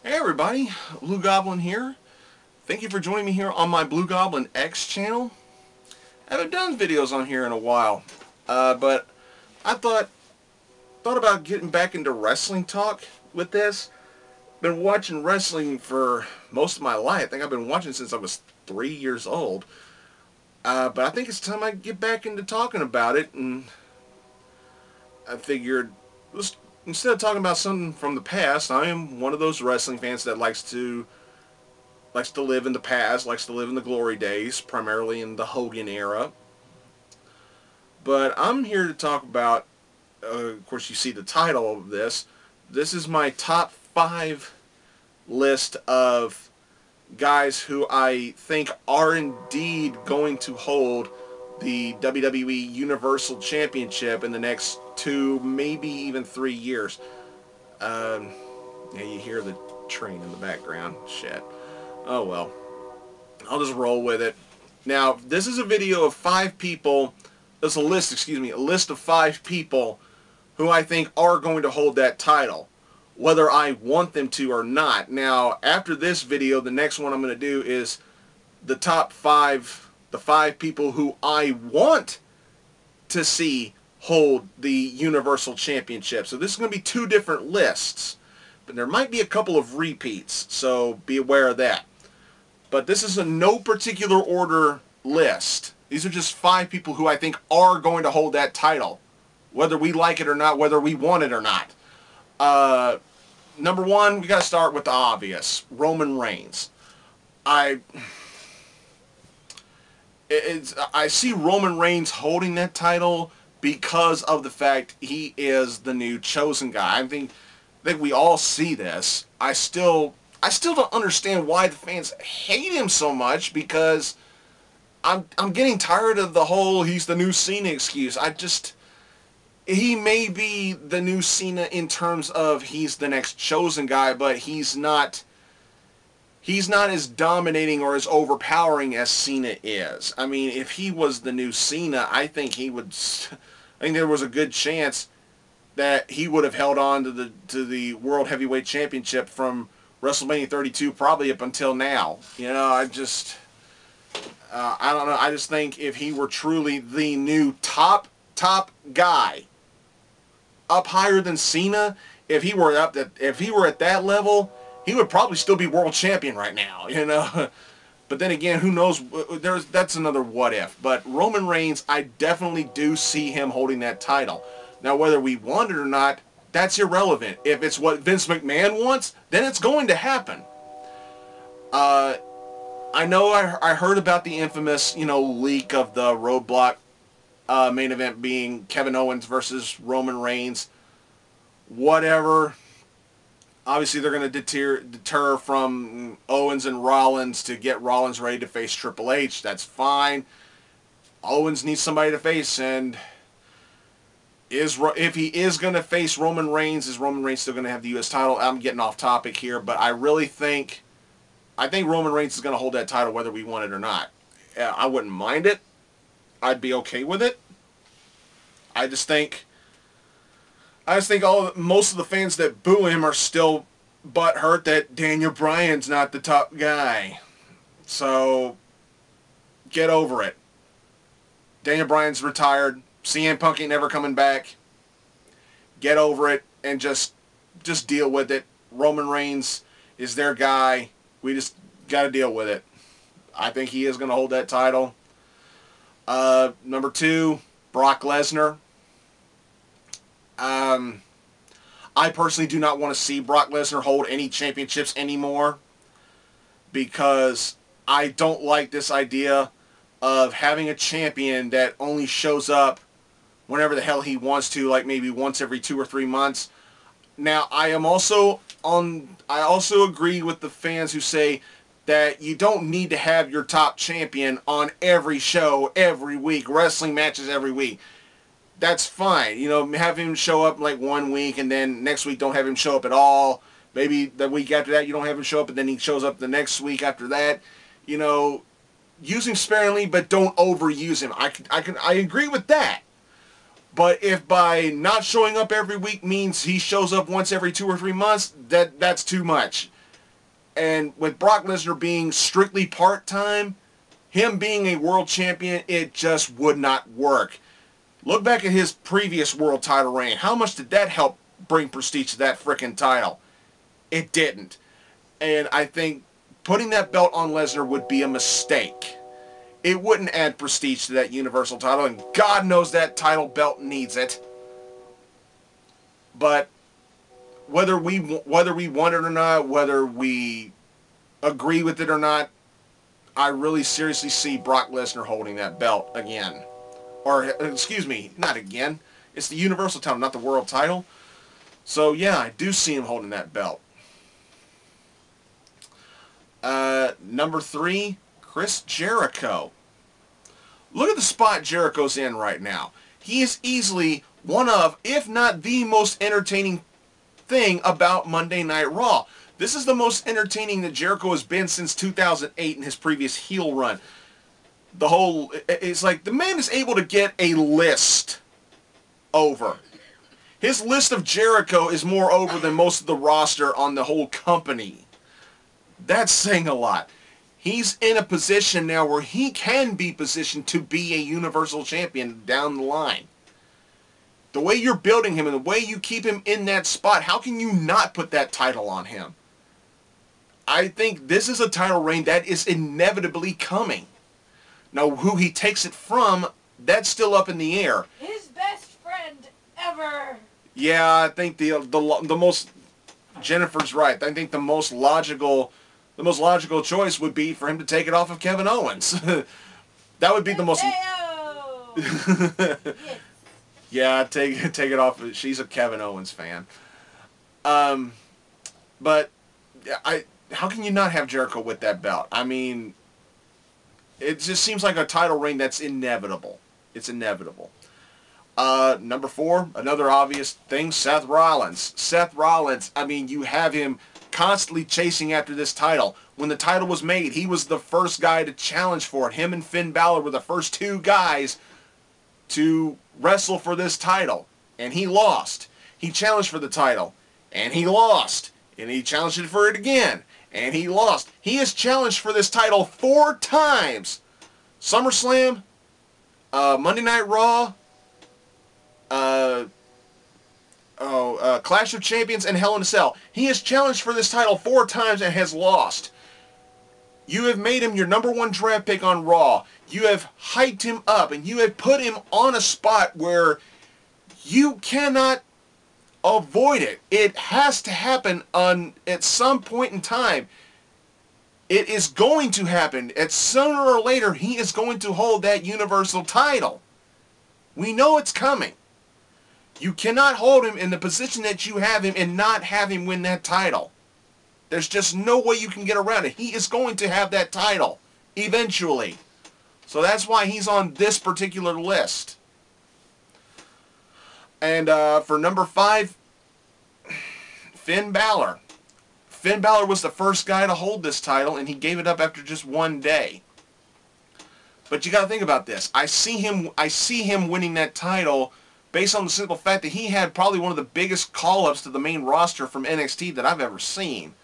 Hey everybody, Blue Goblin here. Thank you for joining me here on my blugoblinX channel. I haven't done videos on here in a while, but I thought about getting back into wrestling talk with this. Been watching wrestling for most of my life. I think I've been watching since I was 3 years old. But I think it's time I get back into talking about it, and I figured instead of talking about something from the past, I am one of those wrestling fans that likes to live in the past, likes to live in the glory days, primarily in the Hogan era. But I'm here to talk about, of course you see the title of this. This is my top 5 list of guys who I think are indeed going to hold the WWE Universal Championship in the next 2, maybe even 3 years. Yeah, you hear the train in the background. Shit. Oh well. I'll just roll with it. Now, this is a video of 5 people. It's a list, excuse me, a list of 5 people who I think are going to hold that title, whether I want them to or not. Now, after this video, the next one I'm going to do is the top 5, the 5 people who I want to see hold the Universal Championship. So this is going to be 2 different lists, but there might be a couple of repeats, so be aware of that. But this is a no particular order list. These are just 5 people who I think are going to hold that title, whether we like it or not, whether we want it or not. Number 1, we got to start with the obvious, Roman Reigns. I see Roman Reigns holding that title because of the fact he is the new chosen guy. I think we all see this. I still don't understand why the fans hate him so much, because I'm getting tired of the whole he's the new Cena excuse. He may be the new Cena in terms of he's the next chosen guy, but he's not as dominating or as overpowering as Cena is. I mean, if he was the new Cena, I think there was a good chance that he would have held on to the World Heavyweight Championship from WrestleMania 32 probably up until now. You know, I don't know. I just think if he were truly the new top guy, up higher than Cena, if he were at that level, he would probably still be world champion right now, you know. But then again, who knows? That's another what if. But Roman Reigns, I definitely do see him holding that title. Now, whether we want it or not, that's irrelevant. If it's what Vince McMahon wants, then it's going to happen. I know I heard about the infamous, leak of the Roadblock main event being Kevin Owens versus Roman Reigns. Whatever. Obviously, they're going to deter from Owens and Rollins to get Rollins ready to face Triple H. That's fine. Owens needs somebody to face, and if he is going to face Roman Reigns, is Roman Reigns still going to have the U.S. title? I'm getting off topic here, but I think Roman Reigns is going to hold that title whether we want it or not. I wouldn't mind it. I'd be okay with it. I just think most of the fans that boo him are still butthurt that Daniel Bryan's not the top guy. So get over it. Daniel Bryan's retired. CM Punk ain't never coming back. Get over it and just deal with it. Roman Reigns is their guy. We just got to deal with it. I think he is going to hold that title. Number 2, Brock Lesnar. I personally do not want to see Brock Lesnar hold any championships anymore, because I don't like this idea of having a champion that only shows up whenever the hell he wants to, like maybe once every 2 or 3 months. Now, I also agree with the fans who say that you don't need to have your top champion on every show, every week, wrestling matches every week. That's fine. Have him show up like 1 week, and then next week don't have him show up at all. Maybe the week after that you don't have him show up, and then he shows up the next week after that. Use him sparingly, but don't overuse him. I agree with that. But if by not showing up every week means he shows up once every 2 or 3 months, that's too much. And with Brock Lesnar being strictly part-time, him being a world champion, it just would not work. Look back at his previous world title reign. How much did that help bring prestige to that frickin' title? It didn't. And I think putting that belt on Lesnar would be a mistake. It wouldn't add prestige to that Universal title, and God knows that title belt needs it. But whether we want it or not, whether we agree with it or not, I really seriously see Brock Lesnar holding that belt again. Or, excuse me, not again. It's the Universal title, not the World title. So, yeah, I do see him holding that belt. Number 3, Chris Jericho. Look at the spot Jericho's in right now. He is easily one of, if not the most entertaining thing about Monday Night Raw. This is the most entertaining that Jericho has been since 2008 in his previous heel run. It's like the man is able to get a list over. His list of Jericho is more over than most of the roster on the whole company. That's saying a lot. He's in a position now where he can be positioned to be a Universal Champion down the line. The way you're building him and the way you keep him in that spot, how can you not put that title on him? I think this is a title reign that is inevitably coming. Now, who he takes it from, that's still up in the air. His best friend ever. Yeah, I think the most, Jennifer's right. I think the most logical choice would be for him to take it off of Kevin Owens. That would be the most. Yes. Yeah, take it off. She's a Kevin Owens fan. But how can you not have Jericho with that belt? I mean, it just seems like a title reign that's inevitable. It's inevitable. Number 4, another obvious thing, Seth Rollins. Seth Rollins, I mean, you have him constantly chasing after this title. When the title was made, he was the first guy to challenge for it. Him and Finn Balor were the first 2 guys to wrestle for this title, and he lost. He challenged for the title, and he lost. And he challenged for it again, and he lost. He has challenged for this title 4 times. SummerSlam, Monday Night Raw, Clash of Champions, and Hell in a Cell. He has challenged for this title 4 times and has lost. You have made him your number 1 draft pick on Raw. You have hyped him up, and you have put him on a spot where you cannot avoid it. It has to happen at some point in time. It is going to happen. Sooner or later, he is going to hold that Universal title. We know it's coming. You cannot hold him in the position that you have him and not have him win that title. There's just no way you can get around it. He is going to have that title eventually. So that's why he's on this particular list. And for number 5, Finn Balor. Finn Balor was the first guy to hold this title, and he gave it up after just 1 day. But you got to think about this. I see him winning that title based on the simple fact that he had probably one of the biggest call-ups to the main roster from NXT that I've ever seen.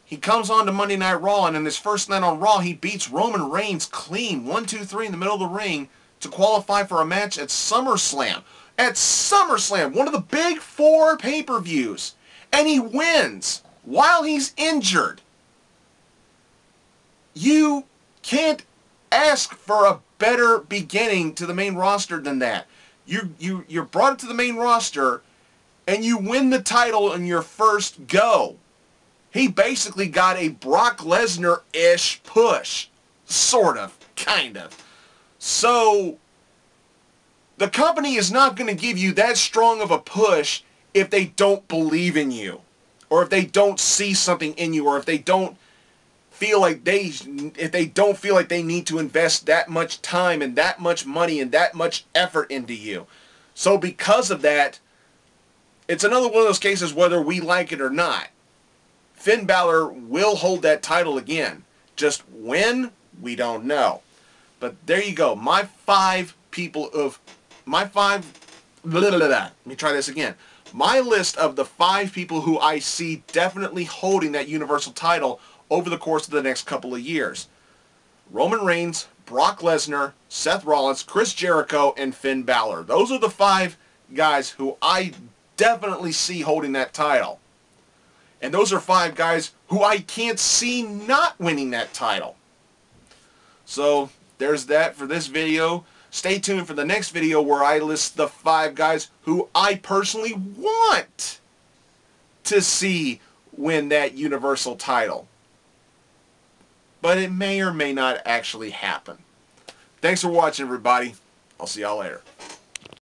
He comes on to Monday Night Raw, and in his first night on Raw, he beats Roman Reigns clean, 1, 2, 3 in the middle of the ring to qualify for a match at SummerSlam. At SummerSlam, one of the big 4 pay-per-views. And he wins while he's injured. You can't ask for a better beginning to the main roster than that. You're brought to the main roster, and you win the title in your first go. He basically got a Brock Lesnar-ish push. Sort of. Kind of. So, the company is not going to give you that strong of a push if they don't believe in you. Or if they don't see something in you. Or if they don't feel like they need to invest that much time and that much money and that much effort into you. So because of that, it's another one of those cases whether we like it or not. Finn Balor will hold that title again. Just when? We don't know. But there you go. My 5 people of... My 5... Let me try this again. My list of the 5 people who I see definitely holding that Universal title over the course of the next couple of years. Roman Reigns, Brock Lesnar, Seth Rollins, Chris Jericho, and Finn Balor. Those are the 5 guys who I definitely see holding that title. And those are 5 guys who I can't see not winning that title. So there's that for this video. Stay tuned for the next video where I list the 5 guys who I personally want to see win that Universal title. But it may or may not actually happen. Thanks for watching, everybody. I'll see y'all later.